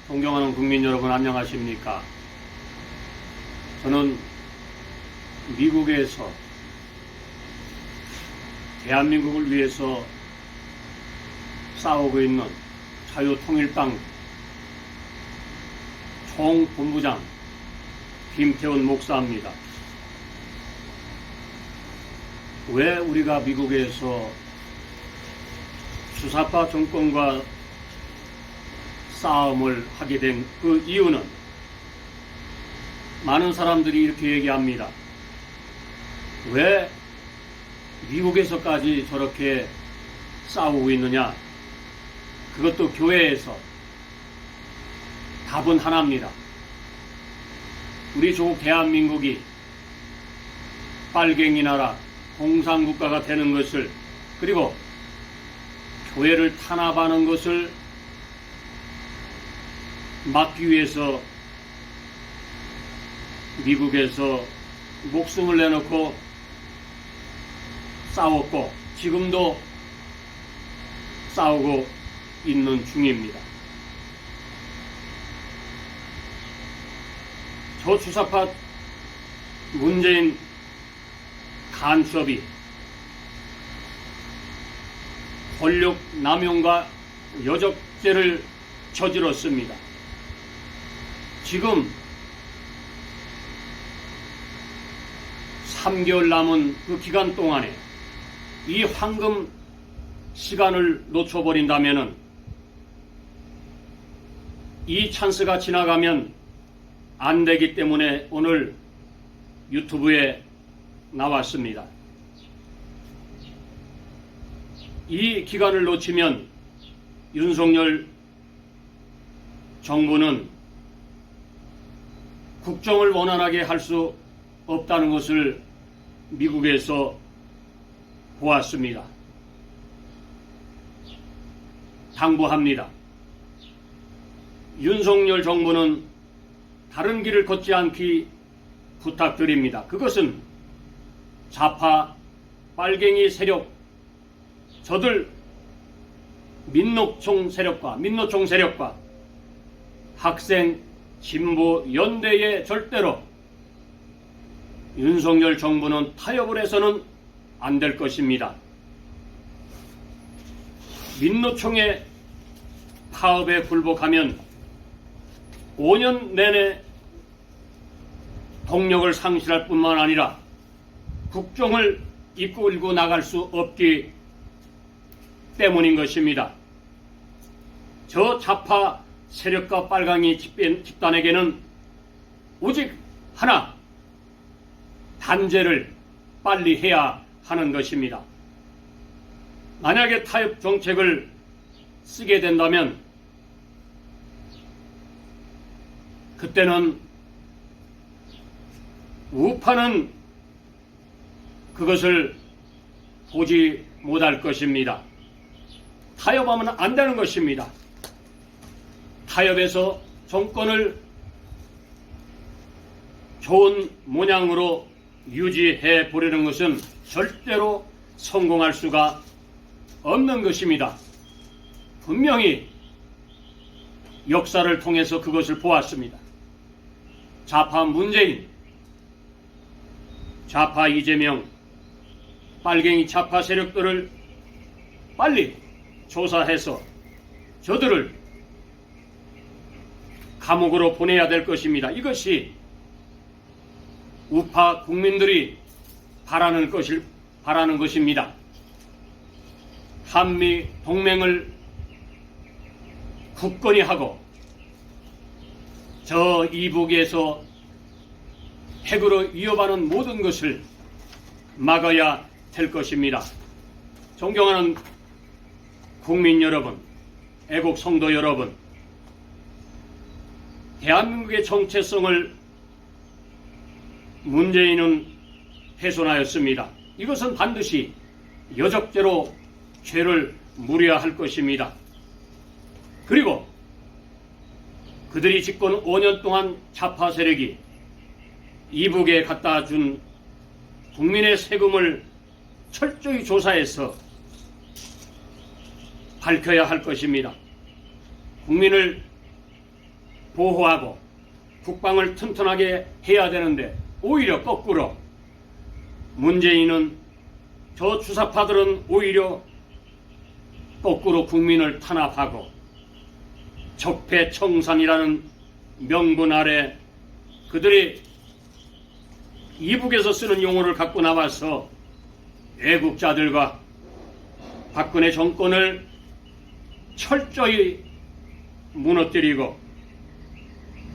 존경하는 국민 여러분, 안녕하십니까? 저는 미국에서 대한민국을 위해서 싸우고 있는 자유통일당 총본부장 김태훈 목사입니다. 왜 우리가 미국에서 주사파 정권과 싸움을 하게 된 그 이유는, 많은 사람들이 이렇게 얘기합니다. 왜 미국에서까지 저렇게 싸우고 있느냐? 그것도 교회에서. 답은 하나입니다. 우리 조국 대한민국이 빨갱이 나라, 공산국가가 되는 것을, 그리고 교회를 탄압하는 것을 막기 위해서 미국에서 목숨을 내놓고 싸웠고 지금도 싸우고 있는 중입니다. 저 주사파 문재인 간첩이 권력 남용과 여적죄를 저질렀습니다. 지금 3개월 남은 그 기간 동안에 이 황금 시간을 놓쳐버린다면은, 이 찬스가 지나가면 안 되기 때문에 오늘 유튜브에 나왔습니다. 이 기간을 놓치면 윤석열 정부는 국정을 원활하게 할 수 없다는 것을 미국에서 보았습니다. 당부합니다. 윤석열 정부는 다른 길을 걷지 않기 부탁드립니다. 그것은 좌파 빨갱이 세력, 저들 민노총 세력과 학생 진보 연대에 절대로 윤석열 정부는 타협을 해서는 안 될 것입니다. 민노총의 파업에 굴복하면 5년 내내 동력을 상실할 뿐만 아니라 국정을 이끌고 나갈 수 없기 때문인 것입니다. 저 좌파 세력과 빨강이 집단에게는 오직 하나, 단죄를 빨리 해야 하는 것입니다. 만약에 타협 정책을 쓰게 된다면 그때는 우파는 그것을 보지 못할 것입니다. 타협하면 안 되는 것입니다. 타협해서 정권을 좋은 모양으로 유지해 보려는 것은 절대로 성공할 수가 없는 것입니다. 분명히 역사를 통해서 그것을 보았습니다. 좌파 문재인, 좌파 이재명, 빨갱이 좌파 세력들을 빨리 조사해서 저들을 감옥으로 보내야 될 것입니다. 이것이 우파 국민들이 바라는 것입니다. 한미 동맹을 굳건히 하고 저 이북에서 핵으로 위협하는 모든 것을 막아야 될 것입니다. 존경하는 국민 여러분, 애국 성도 여러분, 대한민국의 정체성을 문재인은 훼손하였습니다. 이것은 반드시 여적죄로 죄를 물어야 할 것입니다. 그리고 그들이 집권 5년 동안 좌파 세력이 이북에 갖다 준 국민의 세금을 철저히 조사해서 밝혀야 할 것입니다. 국민을 보호하고 국방을 튼튼하게 해야 되는데 오히려 거꾸로 문재인은 저 주사파들은 오히려 거꾸로 국민을 탄압하고 적폐청산이라는 명분 아래 그들이 이북에서 쓰는 용어를 갖고 나와서 애국자들과 박근혜 정권을 철저히 무너뜨리고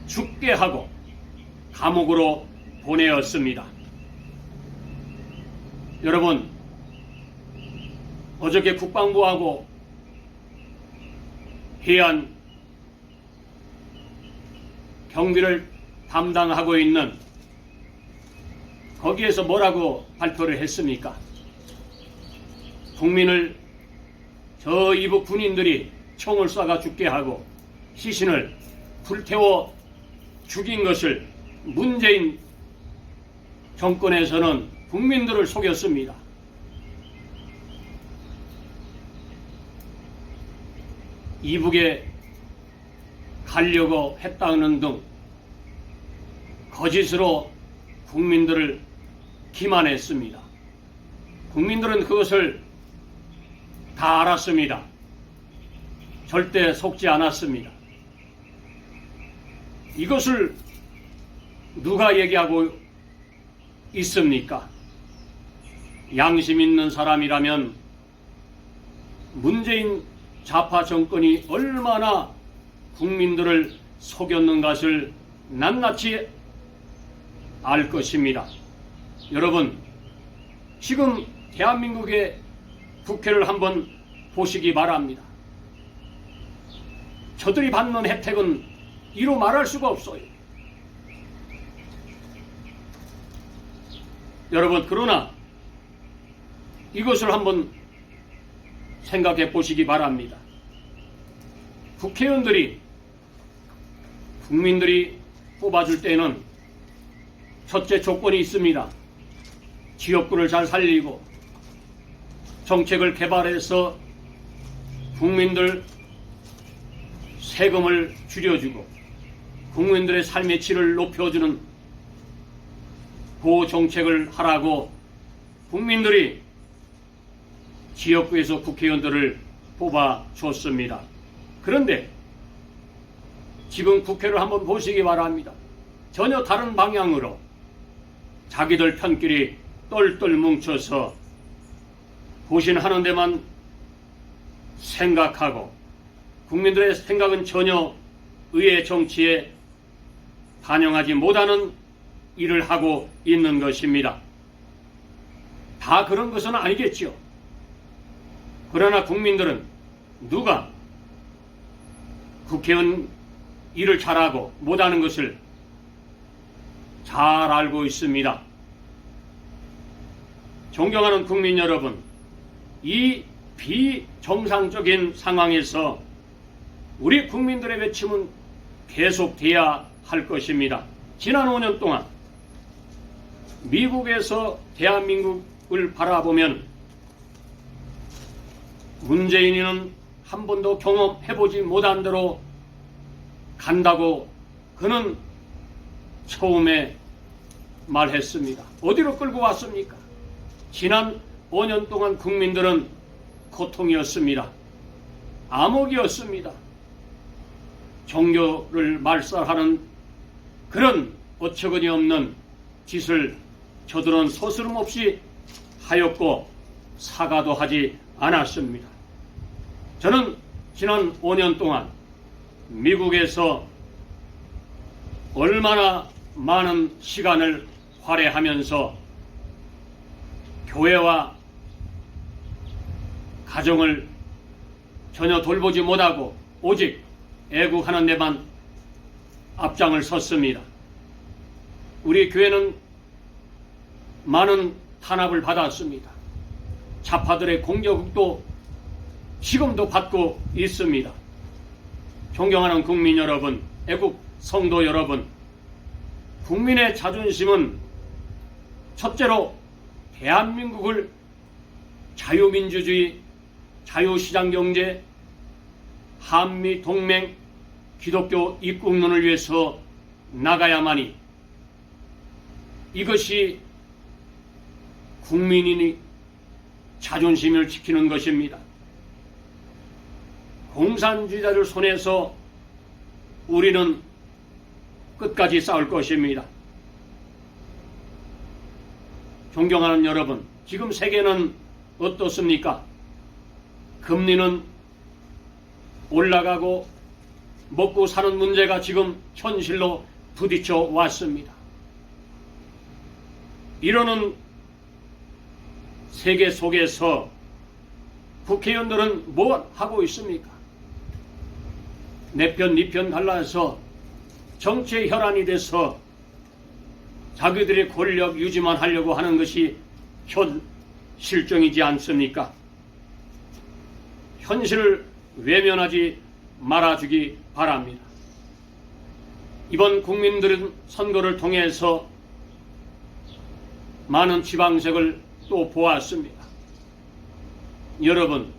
죽게 하고 감옥으로 보내었습니다. 여러분, 어저께 국방부하고 해안 경비를 담당하고 있는 거기에서 뭐라고 발표를 했습니까? 국민을 저 이북 군인들이 총을 쏴가 죽게 하고 시신을 불태워 죽인 것을 문재인 정권에서는 국민들을 속였습니다. 이북에 가려고 했다는 등 거짓으로 국민들을 기만했습니다. 국민들은 그것을 다 알았습니다. 절대 속지 않았습니다. 이것을 누가 얘기하고 있습니까? 양심 있는 사람이라면 문재인 좌파 정권이 얼마나 국민들을 속였는가를 낱낱이 알 것입니다. 여러분, 지금 대한민국의 국회를 한번 보시기 바랍니다. 저들이 받는 혜택은 이루 말할 수가 없어요. 여러분, 그러나 이것을 한번 생각해 보시기 바랍니다. 국회의원들이 국민들이 뽑아줄 때는 첫째 조건이 있습니다. 지역구를 잘 살리고 정책을 개발해서 국민들 세금을 줄여주고 국민들의 삶의 질을 높여주는 그 정책을 하라고 국민들이 지역구에서 국회의원들을 뽑아줬습니다. 그런데 지금 국회를 한번 보시기 바랍니다. 전혀 다른 방향으로 자기들 편끼리 똘똘 뭉쳐서 고신하는 데만 생각하고 국민들의 생각은 전혀 의회 정치에 반영하지 못하는 일을 하고 있는 것입니다. 다 그런 것은 아니겠죠. 그러나 국민들은 누가 국회의원 일을 잘하고 못하는 것을 잘 알고 있습니다. 존경하는 국민 여러분, 이 비정상적인 상황에서 우리 국민들의 외침은 계속돼야 할 것입니다. 지난 5년 동안 미국에서 대한민국을 바라보면 문재인이는 한 번도 경험해보지 못한 대로 간다고 그는 처음에 말했습니다. 어디로 끌고 왔습니까? 지난 5년 동안 국민들은 고통이었습니다. 암흑이었습니다. 종교를 말살하는 그런 어처구니 없는 짓을 저들은 서스름없이 하였고 사과도 하지 않았습니다. 저는 지난 5년 동안 미국에서 얼마나 많은 시간을 할애하면서 교회와 가정을 전혀 돌보지 못하고 오직 애국하는 데만 앞장을 섰습니다. 우리 교회는 많은 탄압을 받았습니다. 좌파들의 공격도 지금도 받고 있습니다. 존경하는 국민 여러분, 애국 성도 여러분, 국민의 자존심은 첫째로 대한민국을 자유민주주의, 자유시장경제, 한미동맹 기독교 입국론을 위해서 나가야만이 이것이 국민이 자존심을 지키는 것입니다. 공산주의자들 손에서 우리는 끝까지 싸울 것입니다. 존경하는 여러분, 지금 세계는 어떻습니까? 금리는 올라가고 먹고 사는 문제가 지금 현실로 부딪혀 왔습니다. 이러는 세계 속에서 국회의원들은 뭐 하고 있습니까? 내 편, 네 편 갈라서 정치의 혈안이 돼서 자기들의 권력 유지만 하려고 하는 것이 실정이지 않습니까? 현실을 외면하지 말아주기 바랍니다. 이번 국민들은 선거를 통해서 많은 지방색을 또 보았습니다. 여러분,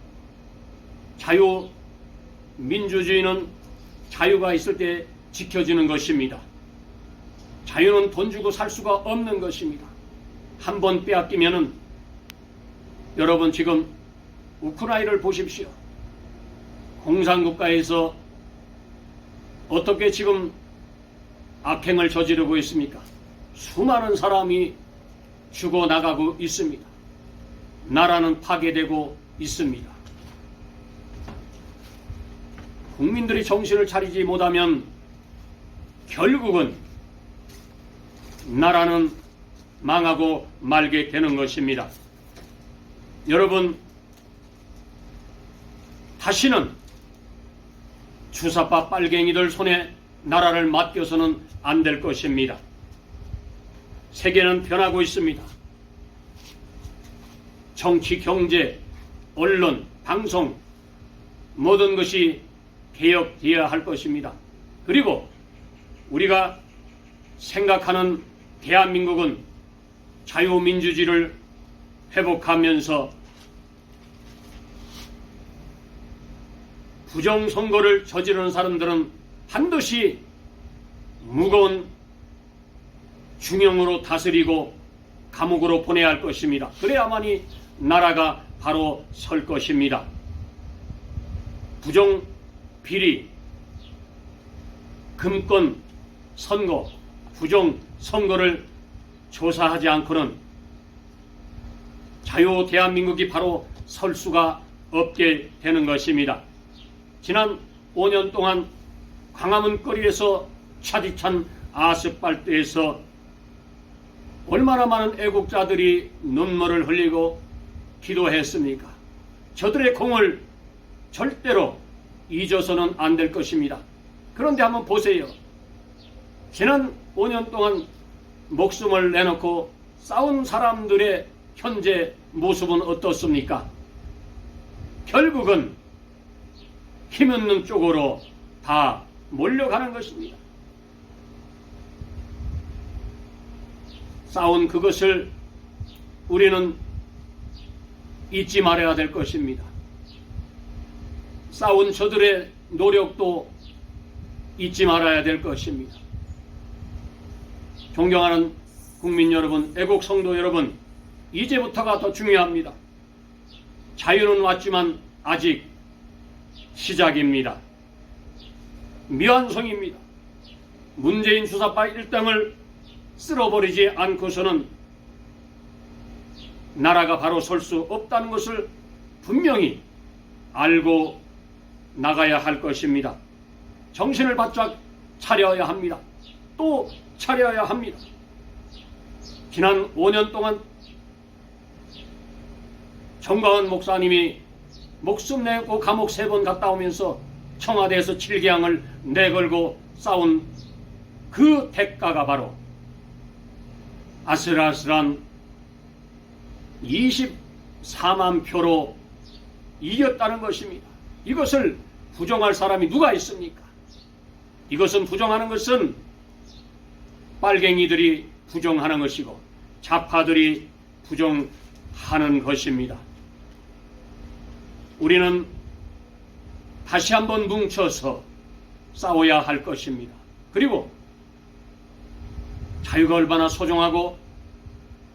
민주주의는 자유가 있을 때 지켜지는 것입니다. 자유는 돈 주고 살 수가 없는 것입니다. 한 번 빼앗기면은 여러분 지금 우크라이나를 보십시오. 공산국가에서 어떻게 지금 악행을 저지르고 있습니까? 수많은 사람이 죽어나가고 있습니다. 나라는 파괴되고 있습니다. 국민들이 정신을 차리지 못하면 결국은 나라는 망하고 말게 되는 것입니다. 여러분, 다시는 주사파 빨갱이들 손에 나라를 맡겨서는 안 될 것입니다. 세계는 변하고 있습니다. 정치, 경제, 언론, 방송 모든 것이 개혁되어야 할 것입니다. 그리고 우리가 생각하는 대한민국은 자유민주주의를 회복하면서 부정선거를 저지르는 사람들은 반드시 무거운 중형으로 다스리고 감옥으로 보내야 할 것입니다. 그래야만이 나라가 바로 설 것입니다. 부정, 비리, 금권, 선거, 부정 선거를 조사하지 않고는 자유 대한민국이 바로 설 수가 없게 되는 것입니다. 지난 5년 동안 광화문 거리에서 차디찬 아스팔트에서 얼마나 많은 애국자들이 눈물을 흘리고 기도했습니까? 저들의 공을 절대로 잊어서는 안 될 것입니다. 그런데 한번 보세요. 지난 5년 동안 목숨을 내놓고 싸운 사람들의 현재 모습은 어떻습니까? 결국은 힘있는 쪽으로 다 몰려가는 것입니다. 싸운 그것을 우리는 잊지 말아야 될 것입니다. 싸운 저들의 노력도 잊지 말아야 될 것입니다. 존경하는 국민 여러분, 애국 성도 여러분, 이제부터가 더 중요합니다. 자유는 왔지만 아직 시작입니다. 미완성입니다. 문재인 주사파 일당을 쓸어버리지 않고서는 나라가 바로 설 수 없다는 것을 분명히 알고 나가야 할 것입니다. 정신을 바짝 차려야 합니다. 또 차려야 합니다. 지난 5년 동안 정광훈 목사님이 목숨 내고 감옥 3번 갔다 오면서 청와대에서 7개항을 내걸고 싸운 그 대가가 바로 아슬아슬한 24만 표로 이겼다는 것입니다. 이것을 부정할 사람이 누가 있습니까? 이것은 부정하는 것은 빨갱이들이 부정하는 것이고 좌파들이 부정하는 것입니다. 우리는 다시 한번 뭉쳐서 싸워야 할 것입니다. 그리고 자유가 얼마나 소중하고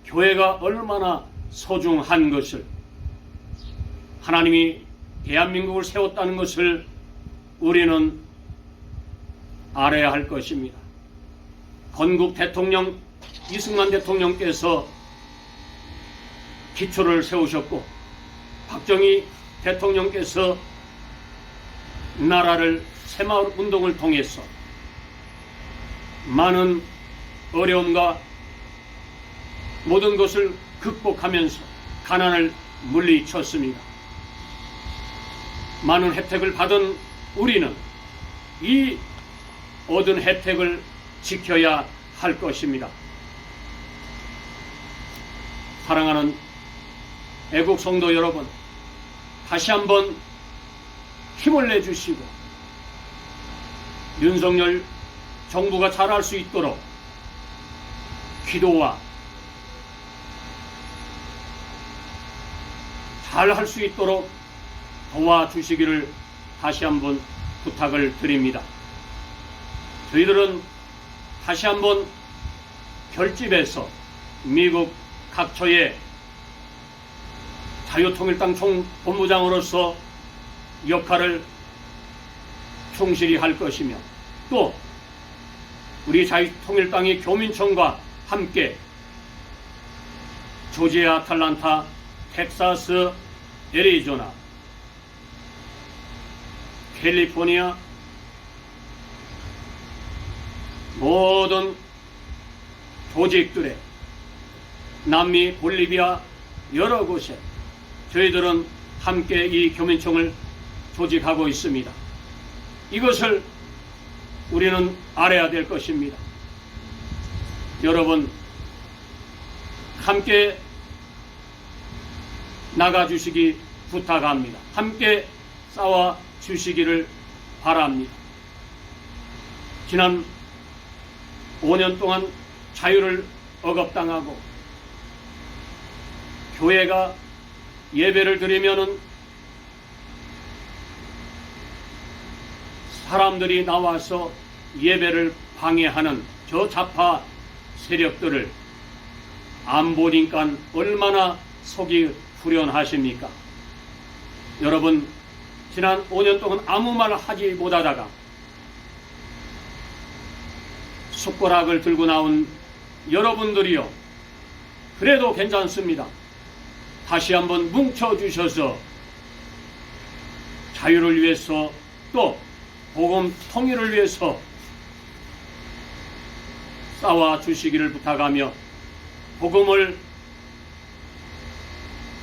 교회가 얼마나 소중한 것을, 하나님이 대한민국을 세웠다는 것을 우리는 알아야 할 것입니다. 건국 대통령 이승만 대통령께서 기초를 세우셨고, 박정희 대통령께서 나라를 새마을 운동을 통해서 많은 어려움과 모든 것을 극복하면서 가난을 물리쳤습니다. 많은 혜택을 받은 우리는 이 얻은 혜택을 지켜야 할 것입니다. 사랑하는 애국 성도 여러분, 다시 한번 힘을 내주시고 윤석열 정부가 잘할 수 있도록 기도와 잘할 수 있도록 도와주시기를 다시 한번 부탁을 드립니다. 저희들은 다시 한번 결집해서 미국 각처의 자유통일당 총본부장으로서 역할을 충실히 할 것이며, 또 우리 자유통일당의 교민청과 함께 조지아, 아틀란타, 텍사스, 애리조나, 캘리포니아 모든 조직들의, 남미, 볼리비아 여러 곳에 저희들은 함께 이 교민청을 조직하고 있습니다. 이것을 우리는 알아야 될 것입니다. 여러분, 함께 나가주시기 부탁합니다. 함께 싸워주시기를 바랍니다. 지난 5년 동안 자유를 억압당하고 교회가 예배를 드리면은 사람들이 나와서 예배를 방해하는 저 좌파 세력들을 안 보니까 얼마나 속이 후련하십니까? 여러분, 지난 5년 동안 아무 말 하지 못하다가 숟가락을 들고 나온 여러분들이요, 그래도 괜찮습니다. 다시 한번 뭉쳐주셔서 자유를 위해서, 또 복음 통일을 위해서 싸워주시기를 부탁하며 복음을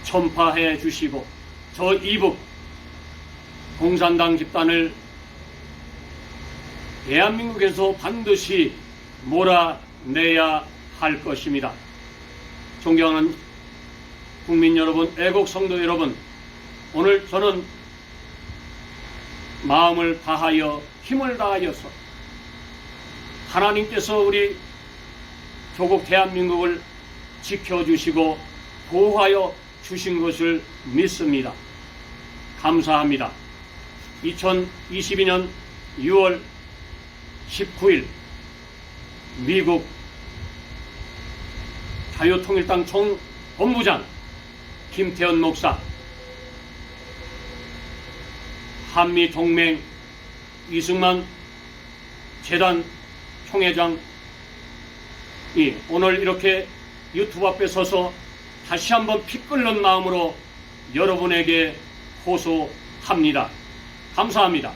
전파해 주시고, 저 이북 공산당 집단을 대한민국에서 반드시 몰아내야 할 것입니다. 존경하는 국민 여러분, 애국 성도 여러분, 오늘 저는 마음을 다하여 힘을 다하여서 하나님께서 우리 조국 대한민국을 지켜주시고 보호하여 주신 것을 믿습니다. 감사합니다. 2022년 6월 19일 미국 자유통일당 총본부장 김태현 목사, 한미동맹 이승만 재단 총회장이 오늘 이렇게 유튜브 앞에 서서 다시 한번 피 끓는 마음으로 여러분에게 호소합니다. 감사합니다.